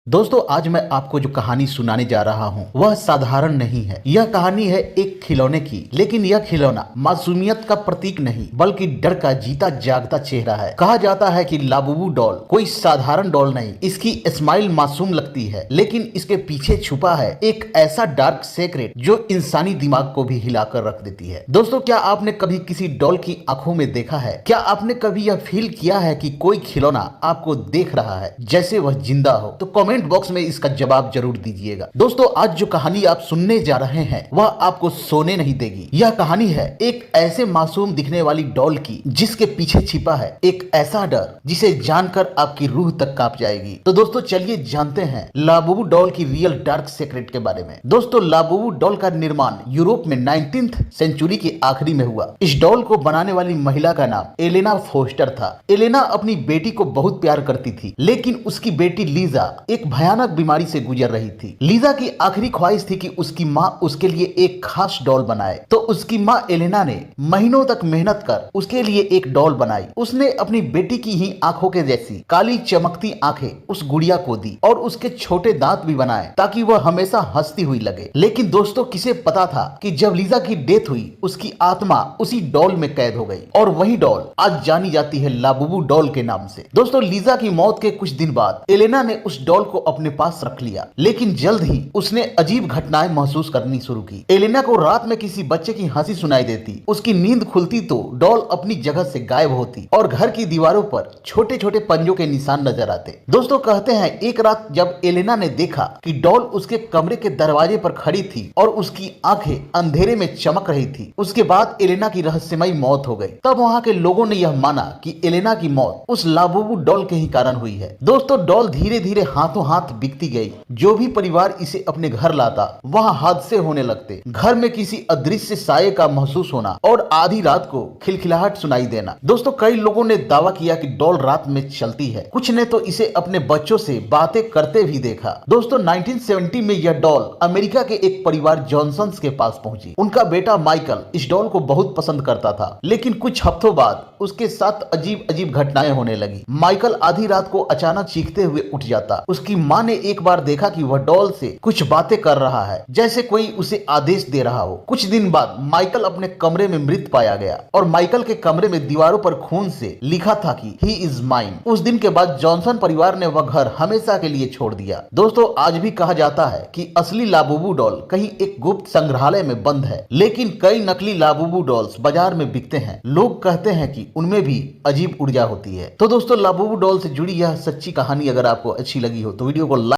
दोस्तों आज मैं आपको जो कहानी सुनाने जा रहा हूँ वह साधारण नहीं है। यह कहानी है एक खिलौने की, लेकिन यह खिलौना मासूमियत का प्रतीक नहीं बल्कि डर का जीता जागता चेहरा है। कहा जाता है कि लाबूबू डॉल कोई साधारण डॉल नहीं, इसकी स्माइल मासूम लगती है लेकिन इसके पीछे छुपा है एक ऐसा डार्क सीक्रेट जो इंसानी दिमाग को भी हिलाकर रख देती है। दोस्तों क्या आपने कभी किसी डॉल की आंखों में देखा है? क्या आपने कभी यह फील किया है कि कोई खिलौना आपको देख रहा है जैसे वह जिंदा हो? तो कमेंट बॉक्स में इसका जवाब जरूर दीजिएगा। दोस्तों आज जो कहानी आप सुनने जा रहे हैं वह आपको सोने नहीं देगी। यह कहानी है एक ऐसे मासूम दिखने वाली डॉल की जिसके पीछे छिपा है एक ऐसा डर जिसे जानकर आपकी रूह तक कांप जाएगी। तो दोस्तों चलिए जानते हैं लाबूबू डॉल की रियल डार्क सीक्रेट के बारे में। दोस्तों लाबूबू डॉल का निर्माण यूरोप में 19th सेंचुरी के आखिरी में हुआ। इस डॉल को बनाने वाली महिला का नाम एलेना फोस्टर था। एलेना अपनी बेटी को बहुत प्यार करती थी, लेकिन उसकी बेटी लीजा एक भयानक बीमारी से गुजर रही थी। लीजा की आखिरी ख्वाहिश थी कि उसकी माँ उसके लिए एक खास डॉल बनाए। तो उसकी माँ एलेना ने महीनों तक मेहनत कर उसके लिए एक डॉल बनाई। उसने अपनी बेटी की ही आंखों के जैसी काली चमकती आंखें उस गुड़िया को दी और उसके छोटे दांत भी बनाए ताकि वह हमेशा हंसती हुई लगे। लेकिन दोस्तों किसे पता था कि जब लीजा की डेथ हुई उसकी आत्मा उसी डॉल में कैद हो गई और वही डॉल आज जानी जाती है लाबूबू डॉल के नाम से। दोस्तों लीजा की मौत के कुछ दिन बाद एलेना ने उस डॉल को अपने पास रख लिया, लेकिन जल्द ही उसने अजीब घटनाएं महसूस करनी शुरू की। एलेना को रात में किसी बच्चे की हंसी सुनाई देती, उसकी नींद खुलती तो डॉल अपनी जगह से गायब होती और घर की दीवारों पर छोटे छोटे पंजों के निशान नजर आते। दोस्तों कहते हैं एक रात जब एलेना ने देखा कि डॉल उसके कमरे के दरवाजे पर खड़ी थी और उसकी आंखें अंधेरे में चमक रही थी, उसके बाद एलेना की रहस्यमयी मौत हो गई। तब वहां के लोगों ने यह माना कि एलेना की मौत उस लाबूबू डॉल के ही कारण हुई है। दोस्तों डॉल धीरे धीरे हाथों हाथ बिकती गई। जो भी परिवार इसे अपने घर लाता वहां हादसे होने लगते, घर में किसी अदृश्य साये का महसूस होना और आधी रात को खिलखिलाहट सुनाई देना। दोस्तों कई लोगों ने दावा किया कि डॉल रात में चलती है, कुछ ने तो इसे अपने बच्चों से बातें करते भी देखा। दोस्तों 1970 में यह डॉल अमेरिका के एक परिवार जॉनसन्स के पास पहुंची। उनका बेटा माइकल इस डॉल को बहुत पसंद करता था, लेकिन कुछ हफ्तों बाद उसके साथ अजीब अजीब घटनाएं होने लगी। माइकल आधी रात को अचानक चीखते हुए उठ जाता। उसकी माँ ने एक बार देखा कि वह डॉल से कुछ बातें कर रहा है, जैसे कोई उसे आदेश दे रहा हो। कुछ दिन बाद माइकल अपने कमरे में मृत पाया गया और माइकल के कमरे में दीवारों पर खून से लिखा था कि ही इज माइन। उस दिन के बाद जॉनसन परिवार ने वह घर हमेशा के लिए छोड़ दिया। दोस्तों आज भी कहा जाता है कि असली लाबूबू डॉल कहीं एक गुप्त संग्रहालय में बंद है, लेकिन कई नकली लाबूबू डॉल्स बाजार में बिकते हैं। लोग कहते हैं कि उनमें भी अजीब ऊर्जा होती है। तो दोस्तों लाबूबू डॉल से जुड़ी यह सच्ची कहानी अगर आपको अच्छी लगी हो तो वीडियो को